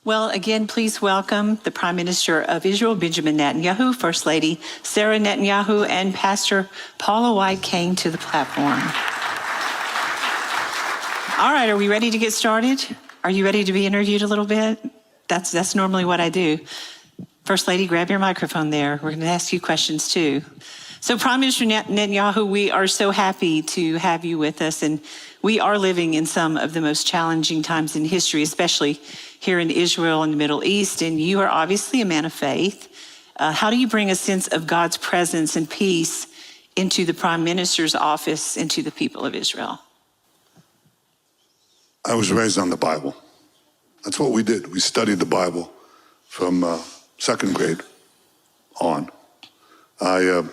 Well, again, please welcome the Prime Minister of Israel, Benjamin Netanyahu, First Lady Sarah Netanyahu, and Pastor Paula White-Cain to the platform. All right, are we ready to get started? Are you ready to be interviewed a little bit? That's normally what I do. First Lady, grab your microphone there. We're going to ask you questions too. So Prime Minister Netanyahu, we are so happy to have you with us, and we are living in some of the most challenging times in history, especially here in Israel and the Middle East, and you are obviously a man of faith. How do you bring a sense of God's presence and peace into the Prime Minister's office and to the people of Israel? I was raised on the Bible. That's what we did. We studied the Bible from second grade on. I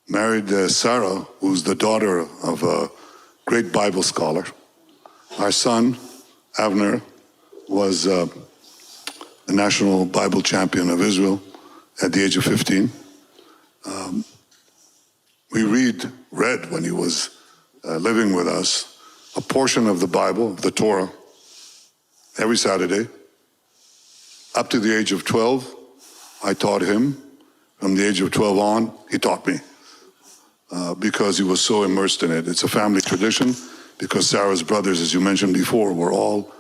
married Sarah, who's the daughter of a great Bible scholar. Our son, Avner, was the national Bible champion of Israel at the age of 15. We read when he was living with us, a portion of the Bible, the Torah, every Saturday. Up to the age of 12, I taught him. From the age of 12 on, he taught me because he was so immersed in it. It's a family tradition because Sarah's brothers, as you mentioned before, were all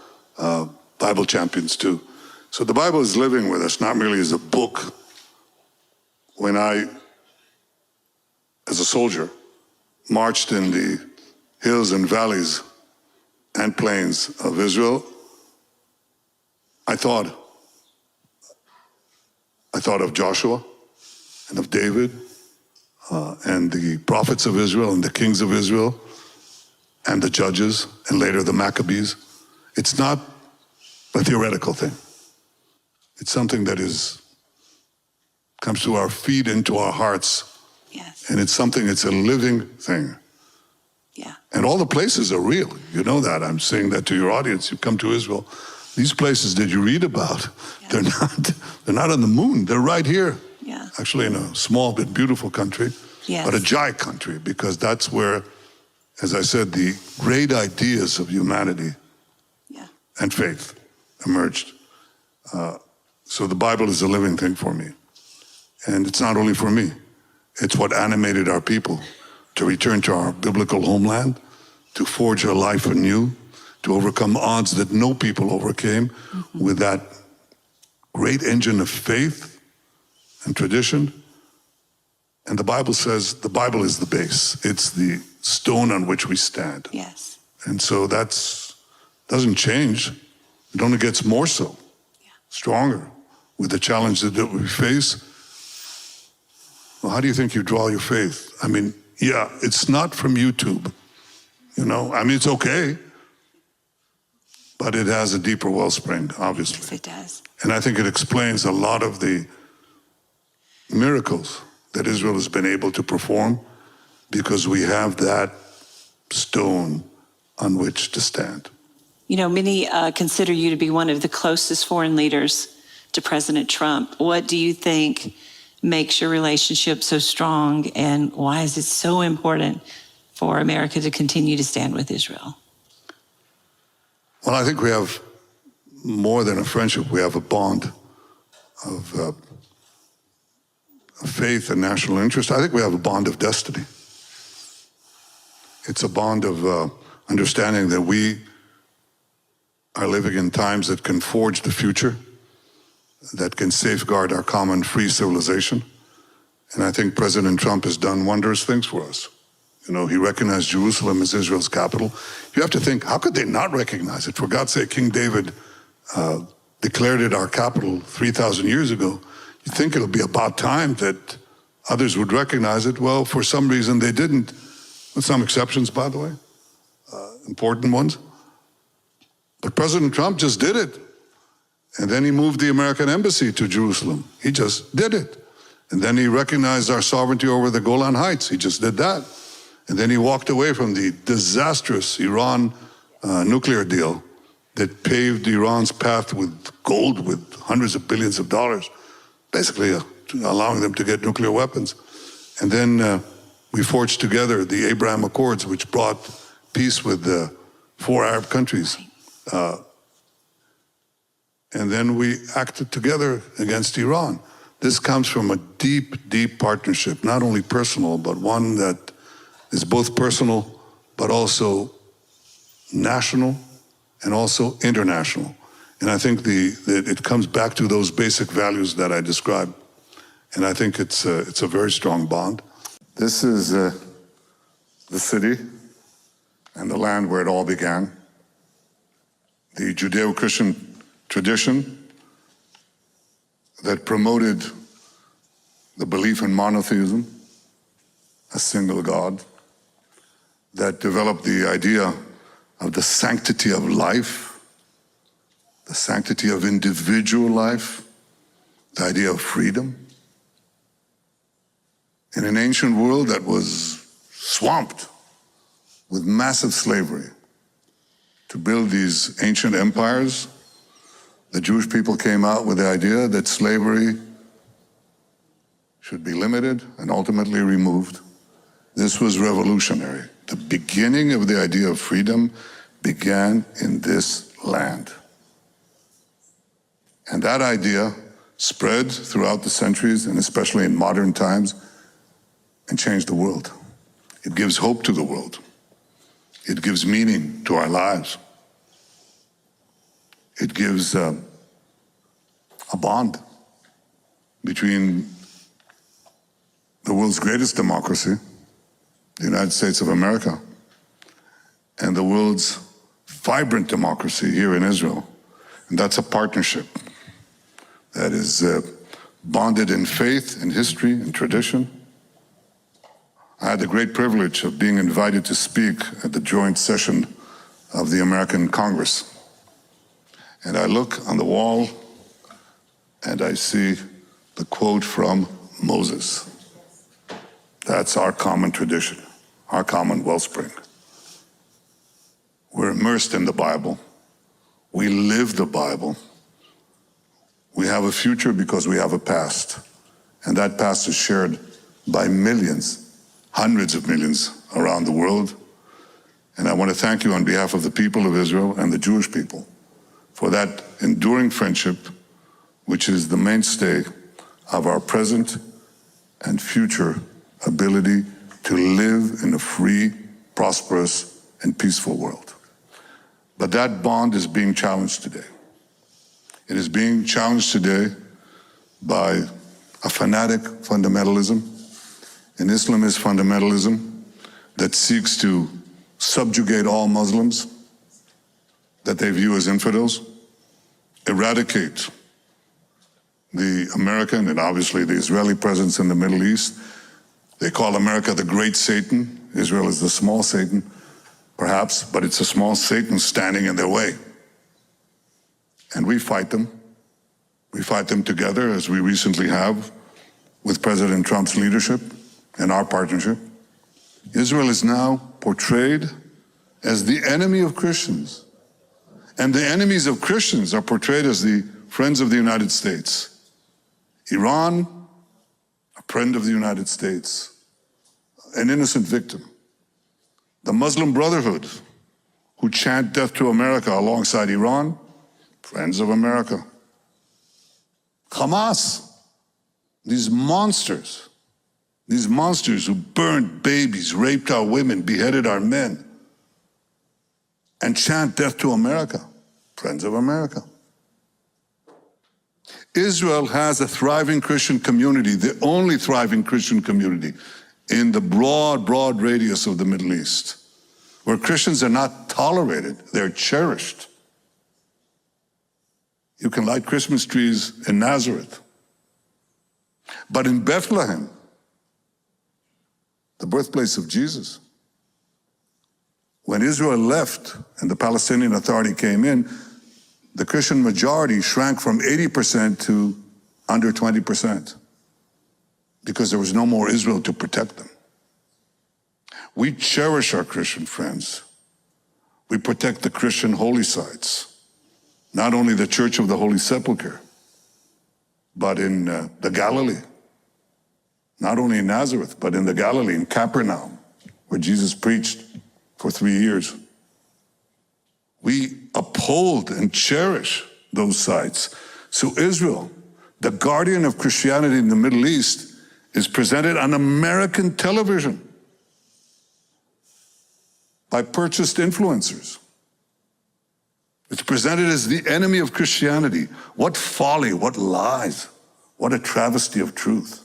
Bible champions too. So the Bible is living with us, not merely as a book. When I, as a soldier, marched in the hills and valleys and plains of Israel, I thought of Joshua and of David and the prophets of Israel and the kings of Israel and the judges and later the Maccabees. It's not a theoretical thing. It's something that comes to our feet, into our hearts. Yes. And it's a living thing. Yeah. And all the places are real. You know that. I'm saying that to your audience. You come to Israel. These places that you read about, yeah, they're not on the moon. They're right here. Yeah. Actually in a small but beautiful country, yes, but a giant country, because that's where, as I said, the great ideas of humanity, yeah, and faith emerged. So the Bible is a living thing for me. And it's not only for me. It's what animated our people to return to our biblical homeland, to forge a life anew, to overcome odds that no people overcame, mm-hmm, with that great engine of faith and tradition. And the Bible says the Bible is the base. It's the stone on which we stand. Yes. And so doesn't change. It only gets more so, yeah, stronger with the challenge that we face. Well, how do you think you draw your faith? I mean, yeah, it's not from YouTube, it's okay, but it has a deeper wellspring, obviously. Yes, it does. And I think it explains a lot of the miracles that Israel has been able to perform because we have that stone on which to stand. Many consider you to be one of the closest foreign leaders to President Trump. What do you think makes your relationship so strong, and why is it so important for America to continue to stand with Israel? Well, I think we have more than a friendship. We have a bond of faith and national interest. I think we have a bond of destiny. It's a bond of understanding that we are living in times that can forge the future, that can safeguard our common free civilization. And I think President Trump has done wondrous things for us. He recognized Jerusalem as Israel's capital. You have to think, how could they not recognize it? For God's sake, King David declared it our capital 3,000 years ago. You think it'll be about time that others would recognize it. Well, for some reason they didn't, with some exceptions, by the way, important ones. But President Trump just did it. And then he moved the American embassy to Jerusalem. He just did it. And then he recognized our sovereignty over the Golan Heights. He just did that. And then he walked away from the disastrous Iran nuclear deal that paved Iran's path with gold, with hundreds of billions of dollars, basically allowing them to get nuclear weapons. And then we forged together the Abraham Accords, which brought peace with the 4 Arab countries. and then we acted together against Iran. This comes from a deep, deep partnership, not only personal, but one that is both personal, but also national and also international. And I think it comes back to those basic values that I described. And I think it's a very strong bond. This is the city and the land where it all began. The Judeo-Christian tradition that promoted the belief in monotheism, a single God, that developed the idea of the sanctity of life, the sanctity of individual life, the idea of freedom. In an ancient world that was swamped with massive slavery, to build these ancient empires, the Jewish people came out with the idea that slavery should be limited and ultimately removed. This was revolutionary. The beginning of the idea of freedom began in this land. And that idea spread throughout the centuries, and especially in modern times, and changed the world. It gives hope to the world. It gives meaning to our lives. It gives a bond between the world's greatest democracy, the United States of America, and the world's vibrant democracy here in Israel. And that's a partnership that is bonded in faith, in history, in tradition. I had the great privilege of being invited to speak at the joint session of the American Congress. And I look on the wall and I see the quote from Moses. That's our common tradition, our common wellspring. We're immersed in the Bible. We live the Bible. We have a future because we have a past. And that past is shared by millions, hundreds of millions around the world. And I want to thank you on behalf of the people of Israel and the Jewish people for that enduring friendship, which is the mainstay of our present and future ability to live in a free, prosperous, and peaceful world. But that bond is being challenged today. It is being challenged today by a fanatic fundamentalism, an Islamist fundamentalism that seeks to subjugate all Muslims that they view as infidels, eradicate the American and obviously the Israeli presence in the Middle East. They call America the great Satan. Israel is the small Satan, perhaps, but it's a small Satan standing in their way. And we fight them. We fight them together, as we recently have with President Trump's leadership and our partnership. Israel is now portrayed as the enemy of Christians. And the enemies of Christians are portrayed as the friends of the United States. Iran, a friend of the United States, an innocent victim. The Muslim Brotherhood, who chant death to America alongside Iran, friends of America. Hamas, these monsters who burned babies, raped our women, beheaded our men, and chant death to America, friends of America. Israel has a thriving Christian community, the only thriving Christian community in the broad radius of the Middle East, where Christians are not tolerated, they're cherished. You can light Christmas trees in Nazareth. But in Bethlehem, the birthplace of Jesus, when Israel left and the Palestinian Authority came in, the Christian majority shrank from 80% to under 20% because there was no more Israel to protect them. We cherish our Christian friends. We protect the Christian holy sites, not only the Church of the Holy Sepulchre, but in the Galilee, not only in Nazareth, but in the Galilee, in Capernaum, where Jesus preached for 3 years. We uphold and cherish those sites. So Israel, the guardian of Christianity in the Middle East, is presented on American television by purchased influencers. It's presented as the enemy of Christianity. What folly, what lies, what a travesty of truth.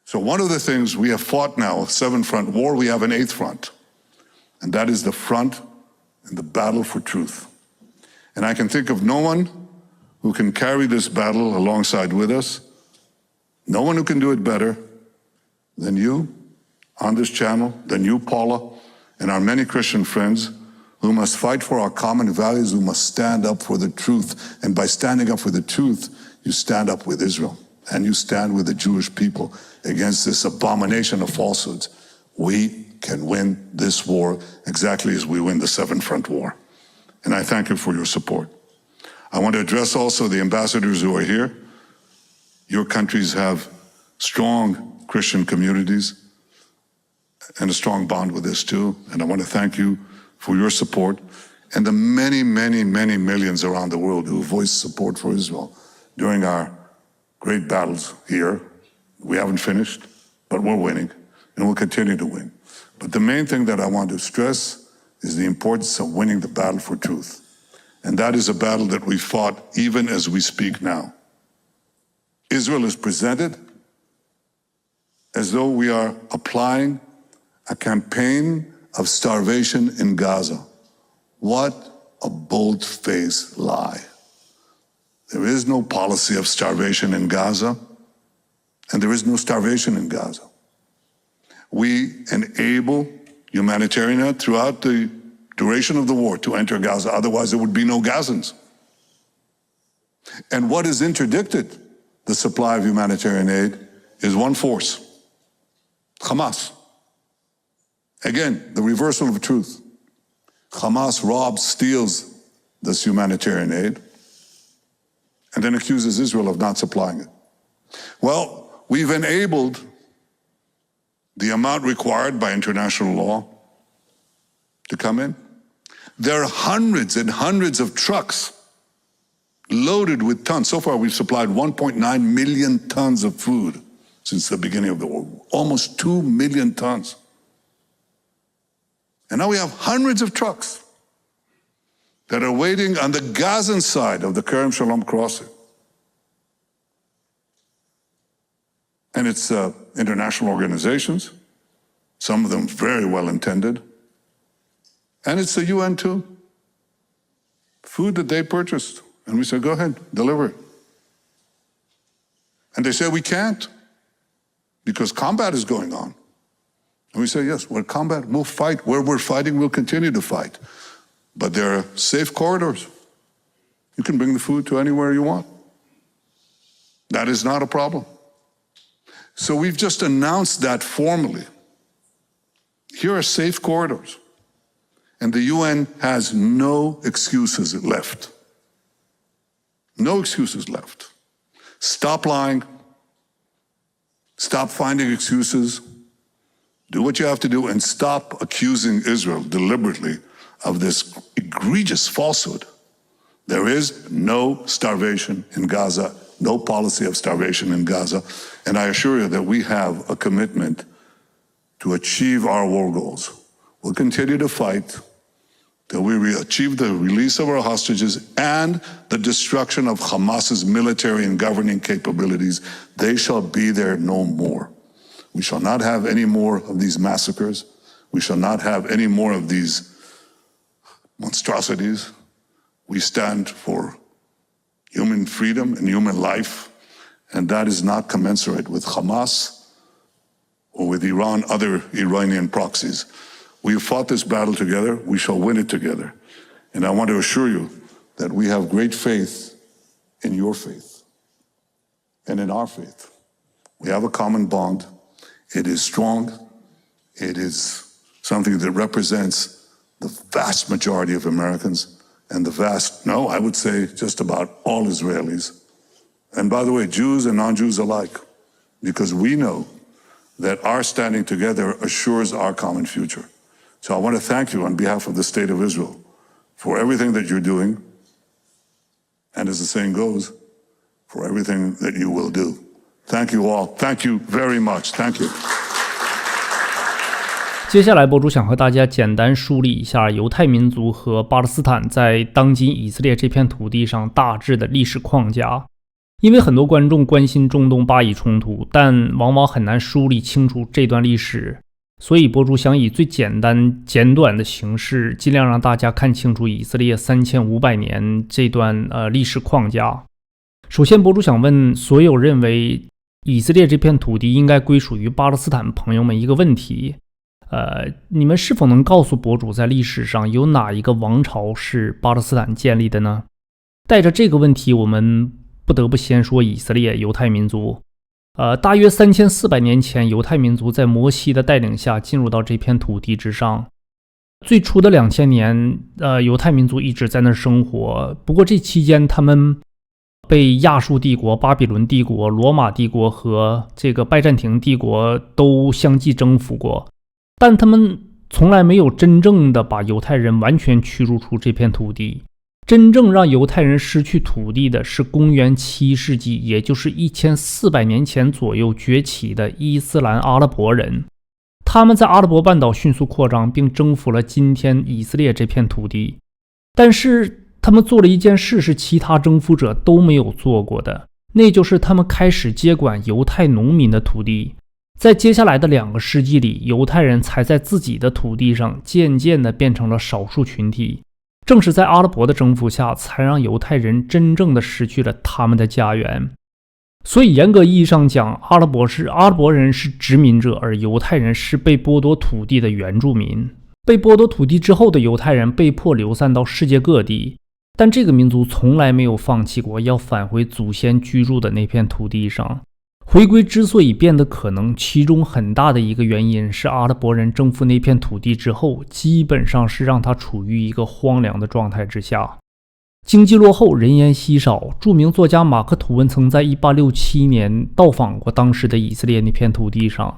So one of the things we have fought now, a seven-front war, we have an eighth front. And that is the front and the battle for truth. And I can think of no one who can carry this battle alongside with us, no one who can do it better than you on this channel, than you, Paula, and our many Christian friends who must fight for our common values, who must stand up for the truth. And by standing up for the truth, you stand up with Israel and you stand with the Jewish people against this abomination of falsehoods. We can win this war exactly as we win the seven-front war. And I thank you for your support. I want to address also the ambassadors who are here. Your countries have strong Christian communities and a strong bond with this too. And I want to thank you for your support and the many, many, many millions around the world who voiced support for Israel during our great battles here. We haven't finished, but we're winning and we'll continue to win. But the main thing that I want to stress is the importance of winning the battle for truth. And that is a battle that we fought even as we speak now. Israel is presented as though we are applying a campaign of starvation in Gaza. What a bold-faced lie. There is no policy of starvation in Gaza, and there is no starvation in Gaza. We enable humanitarian aid throughout the duration of the war to enter Gaza, otherwise there would be no Gazans. And what has interdicted the supply of humanitarian aid is one force, Hamas. Again, the reversal of truth. Hamas robs, steals this humanitarian aid, and then accuses Israel of not supplying it. Well, we've enabled the amount required by international law to come in. There are hundreds and hundreds of trucks loaded with tons. So far, we've supplied 1.9 million tons of food since the beginning of the war, almost 2 million tons. And now we have hundreds of trucks that are waiting on the Gazan side of the Kerem Shalom crossing. And it's international organizations, some of them very well intended. And it's the UN too. Food that they purchased. And we said, go ahead, deliver it. And they said, we can't, because combat is going on. And we say, yes, we're combat, we'll fight. Where we're fighting, we'll continue to fight. But there are safe corridors. You can bring the food to anywhere you want. That is not a problem. So we've just announced that formally. Here are safe corridors. And the UN has no excuses left. No excuses left. Stop lying. Stop finding excuses. Do what you have to do and stop accusing Israel deliberately of this egregious falsehood. There is no starvation in Gaza, no policy of starvation in Gaza. And I assure you that we have a commitment to achieve our war goals. We'll continue to fight till we achieve the release of our hostages and the destruction of Hamas's military and governing capabilities. They shall be there no more. We shall not have any more of these massacres. We shall not have any more of these monstrosities. We stand for human freedom and human life, and that is not commensurate with Hamas or with Iran, other Iranian proxies. We have fought this battle together. We shall win it together. And I want to assure you that we have great faith in your faith and in our faith. We have a common bond. It is strong. It is something that represents the vast majority of Americans and I would say just about all Israelis. And by the way, Jews and non-Jews alike, because we know that our standing together assures our common future. So I want to thank you on behalf of the State of Israel for everything that you're doing and as the saying goes, for everything that you will do. Thank you all. Thank you very much. Thank you. 接下来博主想和大家简单梳理一下犹太民族和巴勒斯坦在当今以色列这片土地上大致的历史框架。因为很多观众关心中东巴以冲突，但往往很难梳理清楚这段历史，所以博主想以最简单简短的形式，尽量让大家看清楚以色列3500年这段历史框架。首先博主想问所有认为以色列这片土地应该归属于巴勒斯坦朋友们一个问题，你们是否能告诉博主在历史上有哪一个王朝是巴勒斯坦建立的呢？带着这个问题，我们不得不先说以色列犹太民族。大约3400年前，犹太民族在摩西的带领下进入到这片土地之上。最初的2000年，犹太民族一直在那儿生活。不过这期间，他们被亚述帝国、巴比伦帝国、罗马帝国和这个拜占庭帝国都相继征服过，但他们从来没有真正的把犹太人完全驱逐出这片土地。真正让犹太人失去土地的是公元7世纪，也就是1400年前左右崛起的伊斯兰阿拉伯人。他们在阿拉伯半岛迅速扩张，并征服了今天以色列这片土地。但是他们做了一件事是其他征服者都没有做过的，那就是他们开始接管犹太农民的土地。在接下来的2个世纪里，犹太人才在自己的土地上渐渐地变成了少数群体。正是在阿拉伯的征服下，才让犹太人真正的失去了他们的家园。所以严格意义上讲，阿拉伯人是殖民者，而犹太人是被剥夺土地的原住民。被剥夺土地之后的犹太人被迫流散到世界各地，但这个民族从来没有放弃过要返回祖先居住的那片土地上。回归之所以变得可能，其中很大的一个原因是阿拉伯人征服那片土地之后，基本上是让它处于一个荒凉的状态之下。经济落后，人烟稀少。著名作家马克·吐温曾在1867年到访过当时的以色列那片土地上。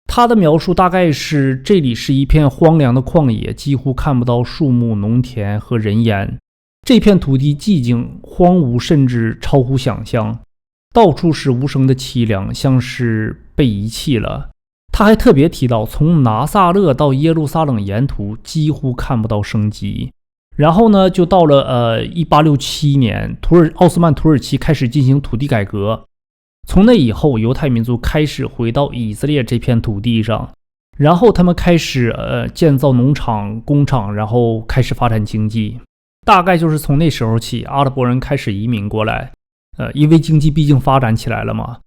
他的描述大概是，这里是一片荒凉的旷野，几乎看不到树木、农田和人烟。这片土地寂静、荒芜，甚至超乎想象。到处是无声的凄凉，像是被遗弃了。他还特别提到，从拿撒勒到耶路撒冷沿途几乎看不到生机。然后呢，就到了1867年，奥斯曼土耳其开始进行土地改革。从那以后，犹太民族开始回到以色列这片土地上，然后他们开始建造农场、工厂，然后开始发展经济。大概就是从那时候起，阿拉伯人开始移民过来。因为经济毕竟发展起来了嘛，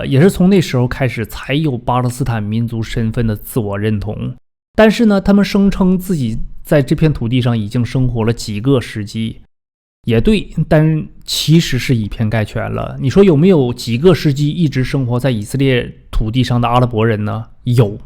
也是从那时候开始才有巴勒斯坦民族身份的自我认同。但是呢，他们声称自己在这片土地上已经生活了几个世纪，也对，但其实是以偏概全了。你说有没有几个世纪一直生活在以色列土地上的阿拉伯人呢？有，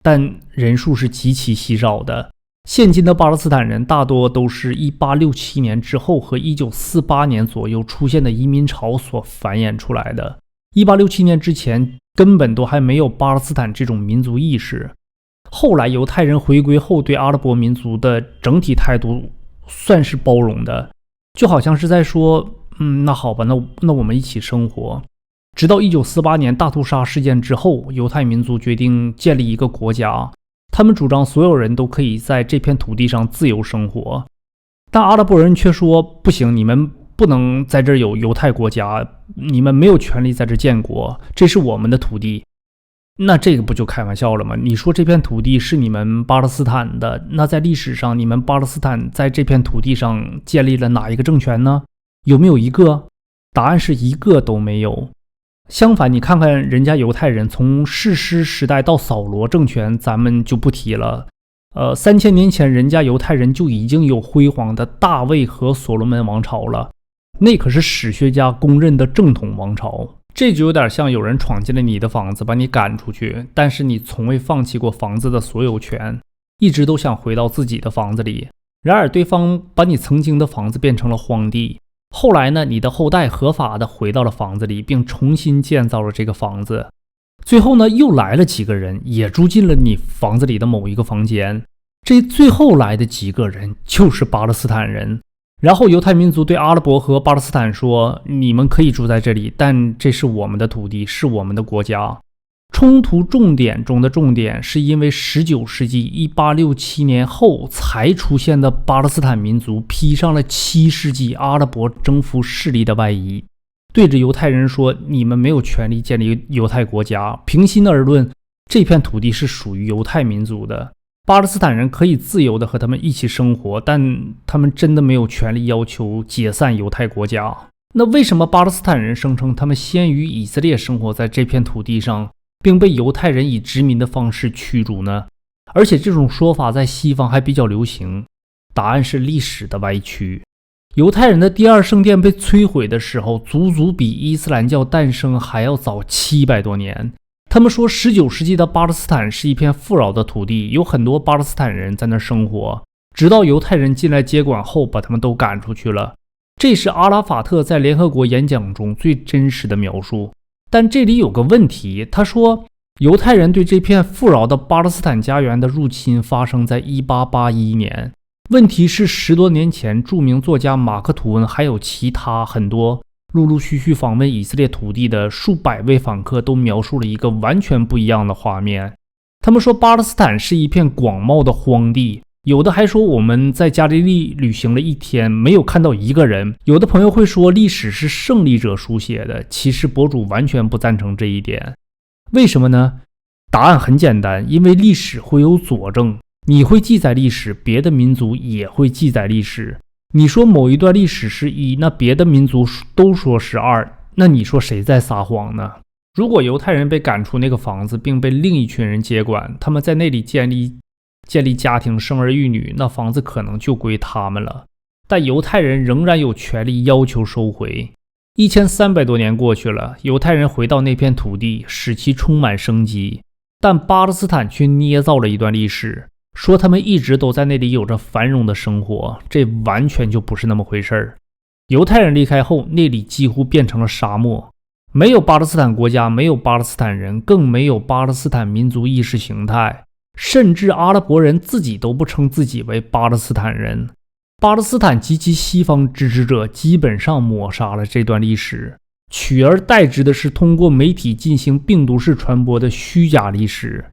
但人数是极其稀少的。现今的巴勒斯坦人大多都是1867年之后和1948年左右出现的移民潮所繁衍出来的。1867年之前根本都还没有巴勒斯坦这种民族意识。后来犹太人回归后，对阿拉伯民族的整体态度算是包容的，就好像是在说，那好吧，那我们一起生活。直到1948年大屠杀事件之后，犹太民族决定建立一个国家。他们主张所有人都可以在这片土地上自由生活，但阿拉伯人却说不行，你们不能在这儿有犹太国家，你们没有权利在这建国，这是我们的土地。那这个不就开玩笑了吗？你说这片土地是你们巴勒斯坦的，那在历史上你们巴勒斯坦在这片土地上建立了哪一个政权呢？有没有一个？答案是一个都没有。相反，你看看人家犹太人，从士师时代到扫罗政权，咱们就不提了。3000年前，人家犹太人就已经有辉煌的大卫和所罗门王朝了，那可是史学家公认的正统王朝。这就有点像有人闯进了你的房子，把你赶出去，但是你从未放弃过房子的所有权，一直都想回到自己的房子里。然而对方把你曾经的房子变成了荒地。后来呢，你的后代合法的回到了房子里，并重新建造了这个房子。最后呢，又来了几个人，也住进了你房子里的某一个房间。这最后来的几个人就是巴勒斯坦人。然后犹太民族对阿拉伯和巴勒斯坦说，你们可以住在这里，但这是我们的土地，是我们的国家。冲突重点中的重点是因为19世纪1867年后才出现的巴勒斯坦民族披上了7世纪阿拉伯征服势力的外衣，对着犹太人说，你们没有权利建立犹太国家。平心而论，这片土地是属于犹太民族的，巴勒斯坦人可以自由地和他们一起生活，但他们真的没有权利要求解散犹太国家。那为什么巴勒斯坦人声称他们先于以色列生活在这片土地上，并被犹太人以殖民的方式驱逐呢？而且这种说法在西方还比较流行。答案是历史的歪曲。犹太人的第二圣殿被摧毁的时候，足足比伊斯兰教诞生还要早700多年。他们说19世纪的巴勒斯坦是一片富饶的土地，有很多巴勒斯坦人在那生活，直到犹太人进来接管后把他们都赶出去了。这是阿拉法特在联合国演讲中最真实的描述。但这里有个问题，他说犹太人对这片富饶的巴勒斯坦家园的入侵发生在1881年。问题是10多年前，著名作家马克·吐温还有其他很多陆陆续续访问以色列土地的数百位访客都描述了一个完全不一样的画面。他们说巴勒斯坦是一片广袤的荒地，有的还说我们在加利利旅行了1天，没有看到一个人。有的朋友会说历史是胜利者书写的，其实博主完全不赞成这一点。为什么呢？答案很简单，因为历史会有佐证。你会记载历史，别的民族也会记载历史。你说某一段历史是1，那别的民族都说是2，那你说谁在撒谎呢？如果犹太人被赶出那个房子，并被另一群人接管，他们在那里建立家庭，生儿育女，那房子可能就归他们了。但犹太人仍然有权利要求收回。1300多年过去了，犹太人回到那片土地，使其充满生机。但巴勒斯坦却捏造了一段历史，说他们一直都在那里有着繁荣的生活，这完全就不是那么回事儿。犹太人离开后，那里几乎变成了沙漠，没有巴勒斯坦国家，没有巴勒斯坦人，更没有巴勒斯坦民族意识形态，甚至阿拉伯人自己都不称自己为巴勒斯坦人。巴勒斯坦及其西方支持者基本上抹杀了这段历史，取而代之的是通过媒体进行病毒式传播的虚假历史。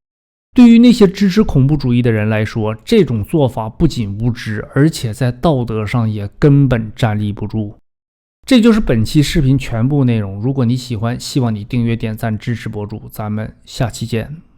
对于那些支持恐怖主义的人来说，这种做法不仅无知，而且在道德上也根本站立不住。这就是本期视频全部内容。如果你喜欢，希望你订阅、点赞支持博主。咱们下期见。